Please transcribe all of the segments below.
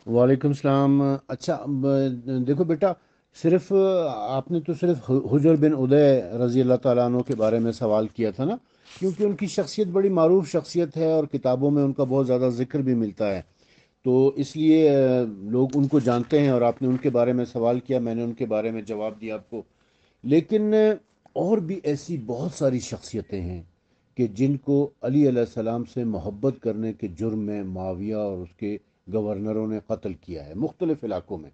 وعلیکم السلام۔ اچھا دیکھو بیٹا، صرف آپ نے تو صرف حجر بن ادے رضی اللہ تعالیٰ عنہ کے بارے میں سوال کیا تھا نا، کیونکہ ان کی شخصیت بڑی معروف شخصیت ہے اور کتابوں میں ان کا بہت زیادہ ذکر بھی ملتا ہے، تو اس لیے لوگ ان کو جانتے ہیں، اور آپ نے ان کے بارے میں سوال کیا، میں نے ان کے بارے میں جواب دیا آپ کو۔ لیکن اور بھی ایسی بہت ساری شخصیتیں ہیں کہ جن کو علی علیہ السلام سے محبت کرنے کے جرم میں معاویہ اور اس کے گورنروں نے قتل کیا ہے مختلف علاقوں میں،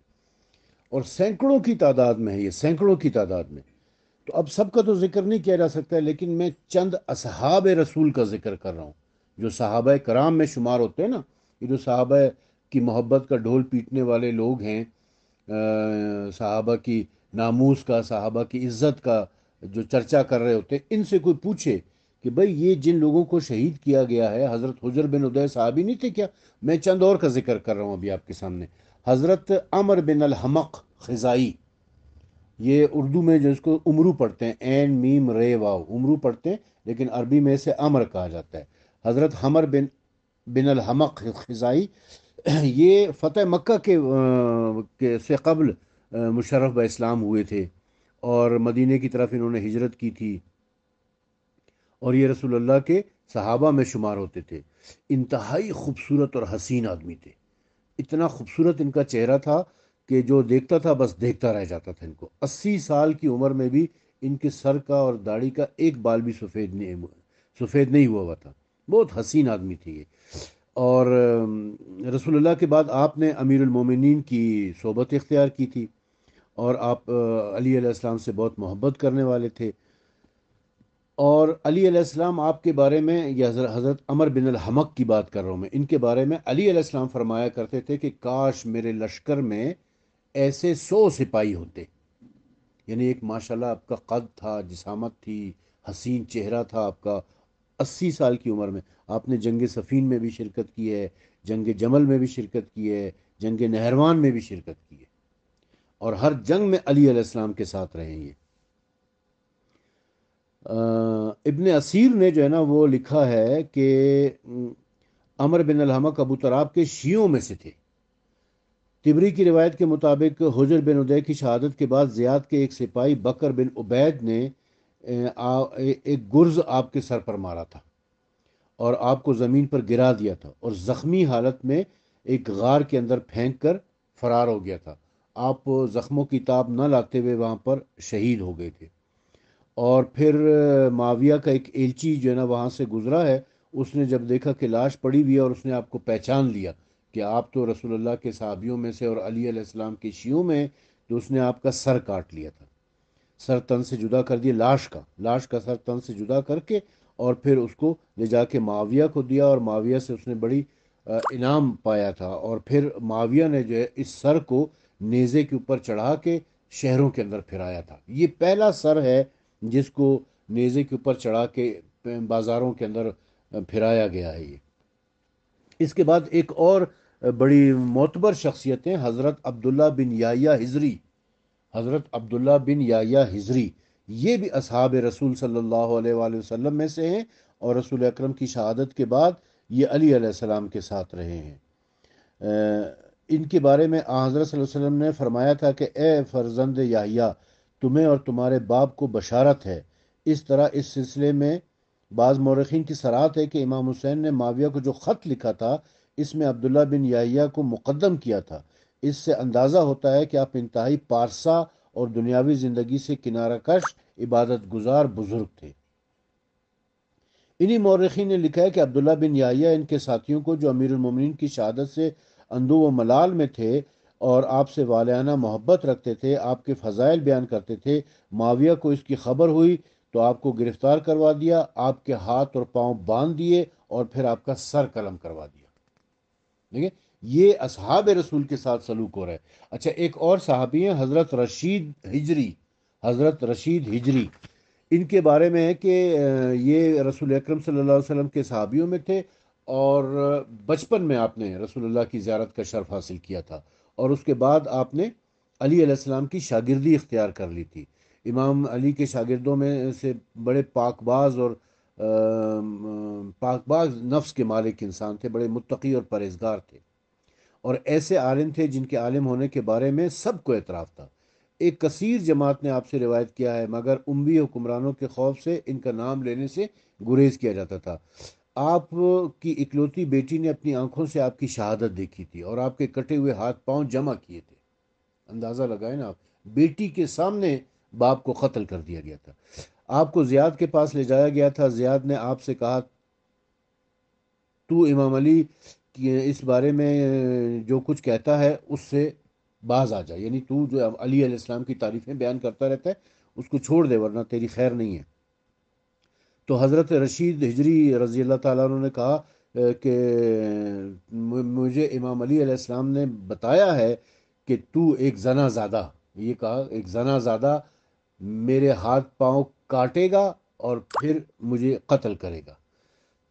اور سینکڑوں کی تعداد میں ہے، یہ سینکڑوں کی تعداد میں۔ تو اب سب کا تو ذکر نہیں کیا جا سکتا ہے، لیکن میں چند اصحاب رسول کا ذکر کر رہا ہوں جو صحابہ کرام میں شمار ہوتے ہیں نا، یہ جو صحابہ کی محبت کا ڈھول پیٹنے والے لوگ ہیں، صحابہ کی ناموس کا، صحابہ کی عزت کا جو چرچا کر رہے ہوتے ہیں، ان سے کوئی پوچھے کہ بھئی یہ جن لوگوں کو شہید کیا گیا ہے، حضرت حجر بن ادے صحابی نہیں تھے کیا؟ میں چند اور کا ذکر کر رہا ہوں ابھی آپ کے سامنے۔ حضرت عمر بن الحمق خزائی، یہ اردو میں جو اس کو امرو پڑھتے ہیں، این میم رے واو، امرو پڑھتے ہیں، لیکن عربی میں اسے امر کہا جاتا ہے۔ حضرت حمر بن الحمق خزائی، یہ فتح مکہ کے سے قبل مشرف بہ اسلام ہوئے تھے، اور مدینے کی طرف انہوں نے ہجرت کی تھی، اور یہ رسول اللہ کے صحابہ میں شمار ہوتے تھے۔ انتہائی خوبصورت اور حسین آدمی تھے، اتنا خوبصورت ان کا چہرہ تھا کہ جو دیکھتا تھا بس دیکھتا رہ جاتا تھا۔ ان کو 80 سال کی عمر میں بھی ان کے سر کا اور داڑھی کا ایک بال بھی سفید نہیں ہوا تھا۔ بہت حسین آدمی تھے یہ۔ اور رسول اللہ کے بعد آپ نے امیر المومنین کی صحبت اختیار کی تھی، اور آپ علی علیہ السلام سے بہت محبت کرنے والے تھے۔ اور علی علیہ السلام آپ کے بارے میں، یہ حضرت عمر بن الحمق کی بات کر رہا ہوں میں، ان کے بارے میں علی علیہ السلام فرمایا کرتے تھے کہ کاش میرے لشکر میں ایسے 100 سپاہی ہوتے۔ یعنی ایک ماشاءاللہ آپ کا قد تھا، جسامت تھی، حسین چہرہ تھا آپ کا۔ 80 سال کی عمر میں آپ نے جنگ صفین میں بھی شرکت کی ہے، جنگ جمل میں بھی شرکت کی ہے، جنگ نہروان میں بھی شرکت کی ہے، اور ہر جنگ میں علی علیہ السلام کے ساتھ رہے ہیں یہ۔ ابن اسیر نے جو ہے نا وہ لکھا ہے کہ عمر بن الحمق ابو تراب کے شیعوں میں سے تھے۔ تبری کی روایت کے مطابق حجر بن ادے کی شہادت کے بعد زیاد کے ایک سپاہی بکر بن عبید نے ایک گرز آپ کے سر پر مارا تھا، اور آپ کو زمین پر گرا دیا تھا، اور زخمی حالت میں ایک غار کے اندر پھینک کر فرار ہو گیا تھا۔ آپ زخموں کی تاب نہ لاتے ہوئے وہاں پر شہید ہو گئے تھے۔ اور پھر معاویہ کا ایک ایلچی جو ہے نا وہاں سے گزرا ہے، اس نے جب دیکھا کہ لاش پڑی ہوئی ہے، اور اس نے آپ کو پہچان لیا کہ آپ تو رسول اللہ کے صحابیوں میں سے اور علی علیہ السلام کے شیعوں میں ہیں، تو اس نے آپ کا سر کاٹ لیا تھا، سر تن سے جدا کر دیا، لاش کا سر تن سے جدا کر کے، اور پھر اس کو لے جا کے معاویہ کو دیا، اور معاویہ سے اس نے بڑی انعام پایا تھا، اور پھر معاویہ نے جو ہے اس سر کو نیزے کے اوپر چڑھا کے شہروں کے اندر پھرایا تھا۔ یہ پہلا سر ہے جس کو نیزے کے اوپر چڑھا کے بازاروں کے اندر پھرایا گیا ہے یہ۔ اس کے بعد ایک اور بڑی معتبر شخصیت ہیں حضرت عبداللہ بن یحییٰ ہجری۔ حضرت عبداللہ بن یحییٰ ہجری، یہ بھی اصحاب رسول صلی اللہ علیہ وآلہ وسلم میں سے ہیں، اور رسول اکرم کی شہادت کے بعد یہ علی علیہ السلام کے ساتھ رہے ہیں۔ ان کے بارے میں حضرت صلی اللہ علیہ وسلم نے فرمایا تھا کہ اے فرزند یحییٰ، تمہیں اور تمہارے باپ کو بشارت ہے۔ اس طرح اس سلسلے میں بعض مورخین کی صراحت ہے کہ امام حسین نے معاویہ کو جو خط لکھا تھا، اس میں عبداللہ بن یحییٰ کو مقدم کیا تھا۔ اس سے اندازہ ہوتا ہے کہ آپ انتہائی پارسا اور دنیاوی زندگی سے کنارہ کش عبادت گزار بزرگ تھے۔ انہی مورخین نے لکھا ہے کہ عبداللہ بن یحییٰ ان کے ساتھیوں کو جو امیر المومنین کی شہادت سے اندو و ملال میں تھے اور آپ سے والہانہ محبت رکھتے تھے، آپ کے فضائل بیان کرتے تھے، معاویہ کو اس کی خبر ہوئی تو آپ کو گرفتار کروا دیا، آپ کے ہاتھ اور پاؤں باندھ دیے، اور پھر آپ کا سر قلم کروا دیا۔ دیکھیں، یہ اصحاب رسول کے ساتھ سلوک ہو رہا ہے۔ اچھا، ایک اور صحابی ہیں حضرت رشید ہجری۔ حضرت رشید ہجری، ان کے بارے میں ہے کہ یہ رسول اکرم صلی اللہ علیہ وسلم کے صحابیوں میں تھے، اور بچپن میں آپ نے رسول اللہ کی زیارت کا شرف حاصل کیا تھا، اور اس کے بعد آپ نے علی علیہ السلام کی شاگردی اختیار کر لی تھی۔ امام علی کے شاگردوں میں سے بڑے پاک باز اور پاک باز نفس کے مالک انسان تھے، بڑے متقی اور پرہیزگار تھے۔ اور ایسے عالم تھے جن کے عالم ہونے کے بارے میں سب کو اعتراف تھا۔ ایک کثیر جماعت نے آپ سے روایت کیا ہے، مگر اموی حکمرانوں کے خوف سے ان کا نام لینے سے گریز کیا جاتا تھا۔ آپ کی اکلوتی بیٹی نے اپنی آنکھوں سے آپ کی شہادت دیکھی تھی اور آپ کے کٹے ہوئے ہاتھ پاؤں جمع کیے تھے۔ اندازہ لگائیں نا آپ، بیٹی کے سامنے باپ کو قتل کر دیا گیا تھا۔ آپ کو زیاد کے پاس لے جایا گیا تھا۔ زیاد نے آپ سے کہا تو امام علی کی اس بارے میں جو کچھ کہتا ہے اس سے باز آ جا، یعنی تو جو علی علیہ السلام کی تعریفیں بیان کرتا رہتا ہے اس کو چھوڑ دے ورنہ تیری خیر نہیں ہے۔ تو حضرت رشید ہجری رضی اللہ تعالیٰ عنہ نے کہا کہ مجھے امام علی علیہ السلام نے بتایا ہے کہ تو ایک زنا زادہ، یہ کہا ایک زنا زادہ میرے ہاتھ پاؤں کاٹے گا اور پھر مجھے قتل کرے گا۔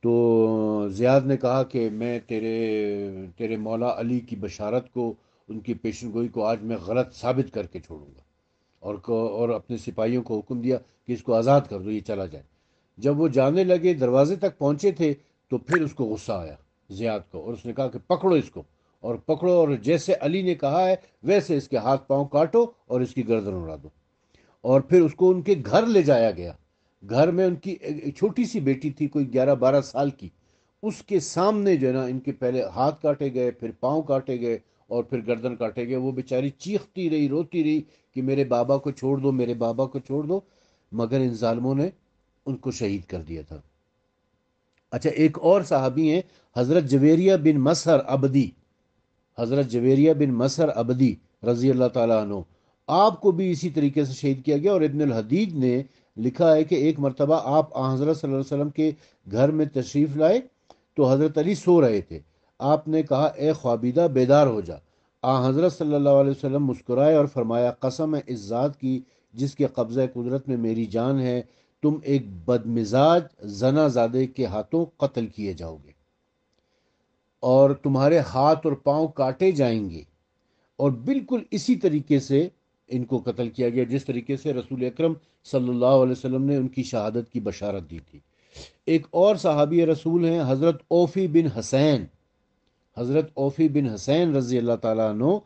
تو زیاد نے کہا کہ میں تیرے مولا علی کی بشارت کو، ان کی پیشن گوئی کو آج میں غلط ثابت کر کے چھوڑوں گا، اور اپنے سپاہیوں کو حکم دیا کہ اس کو آزاد کر دو، یہ چلا جائے۔ جب وہ جانے لگے، دروازے تک پہنچے تھے، تو پھر اس کو غصہ آیا زیاد کو، اور اس نے کہا کہ پکڑو اس کو، اور پکڑو، اور جیسے علی نے کہا ہے ویسے اس کے ہاتھ پاؤں کاٹو اور اس کی گردن اڑا دو۔ اور پھر اس کو ان کے گھر لے جایا گیا۔ گھر میں ان کی ایک چھوٹی سی بیٹی تھی، کوئی 11-12 سال کی، اس کے سامنے جو ہے نا ان کے پہلے ہاتھ کاٹے گئے، پھر پاؤں کاٹے گئے، اور پھر گردن کاٹے گئے۔ وہ بیچاری چیختی رہی، روتی رہی کہ میرے بابا کو چھوڑ دو، میرے بابا کو چھوڑ دو، مگر ان ظالموں نے ان کو شہید کر دیا تھا۔ اچھا، ایک اور صحابی ہیں حضرت جویریہ بن مسہر عبدی، حضرت جویریہ بن مسہر عبدی رضی اللہ تعالیٰ عنہ، آپ کو بھی اسی طریقے سے شہید کیا گیا۔ اور ابن الحدید نے لکھا ہے کہ ایک مرتبہ آپ حضرت صلی اللہ علیہ وسلم کے گھر میں تشریف لائے تو حضرت علی سو رہے تھے۔ آپ نے کہا اے خوابیدہ بیدار ہو جا۔ حضرت صلی اللہ علیہ وسلم مسکرائے اور فرمایا قسم ہے اس ذات کی جس کے قبضہ قدرت میں میری جان ہے، تم ایک بدمزاج زنا زادے کے ہاتھوں قتل کیے جاؤ گے اور تمہارے ہاتھ اور پاؤں کاٹے جائیں گے، اور بالکل اسی طریقے سے ان کو قتل کیا گیا جس طریقے سے رسول اکرم صلی اللہ علیہ وسلم نے ان کی شہادت کی بشارت دی تھی۔ ایک اور صحابی رسول ہیں حضرت اوفی بن حسین، حضرت اوفی بن حسین رضی اللہ تعالیٰ عنہ،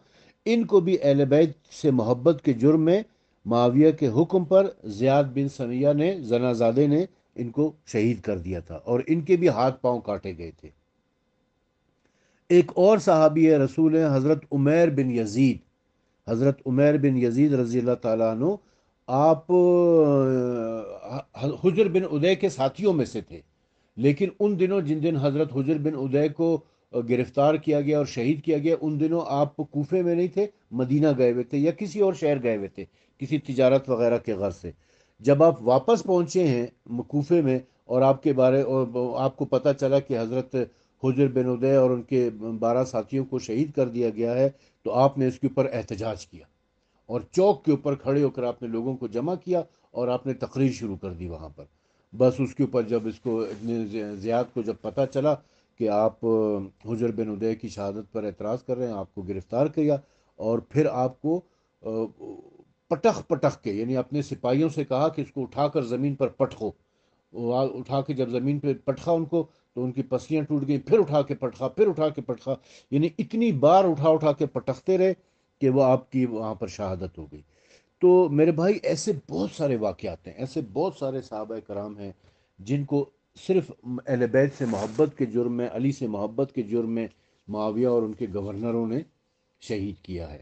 ان کو بھی اہل بیت سے محبت کے جرم میں معاویہ کے حکم پر زیاد بن سمیہ نے، زنا زادے نے، ان کو شہید کر دیا تھا اور ان کے بھی ہاتھ پاؤں کاٹے گئے تھے۔ ایک اور صحابی رسول ہیں حضرت عمیر بن یزید، حضرت عمیر بن یزید رضی اللہ تعالیٰ عنہ، آپ حجر بن ادے کے ساتھیوں میں سے تھے، لیکن ان دنوں جن دن حضرت حجر بن ادے کو گرفتار کیا گیا اور شہید کیا گیا، ان دنوں آپ کوفے میں نہیں تھے، مدینہ گئے ہوئے تھے یا کسی اور شہر گئے ہوئے تھے کسی تجارت وغیرہ کے غرض سے۔ جب آپ واپس پہنچے ہیں کوفے میں اور آپ کو پتہ چلا کہ حضرت حجر بن ادے اور ان کے 12 ساتھیوں کو شہید کر دیا گیا ہے، تو آپ نے اس کے اوپر احتجاج کیا اور چوک کے اوپر کھڑے ہو کر آپ نے لوگوں کو جمع کیا اور آپ نے تقریر شروع کر دی وہاں پر۔ بس اس کے اوپر جب اس کو زیاد کو جب پتہ چلا کہ آپ حجر بن ادے کی شہادت پر اعتراض کر رہے ہیں، آپ کو گرفتار کیا اور پھر آپ کو پٹخ پٹخ کے، یعنی اپنے سپاہیوں سے کہا کہ اس کو اٹھا کر زمین پر پٹخو۔ اٹھا کے جب زمین پہ پٹخا ان کو، تو ان کی پسلیاں ٹوٹ گئیں، پھر اٹھا کے پٹخا، پھر اٹھا کے پٹخا، یعنی اتنی بار اٹھا اٹھا کے پٹختے رہے کہ وہ آپ کی وہاں پر شہادت ہو گئی۔ تو میرے بھائی ایسے بہت سارے واقعات ہیں، ایسے بہت سارے صحابہ کرام ہیں جن کو صرف اہل بیت سے محبت کے جرم میں، علی سے محبت کے جرم میں معاویہ اور ان کے گورنروں نے شہید کیا ہے۔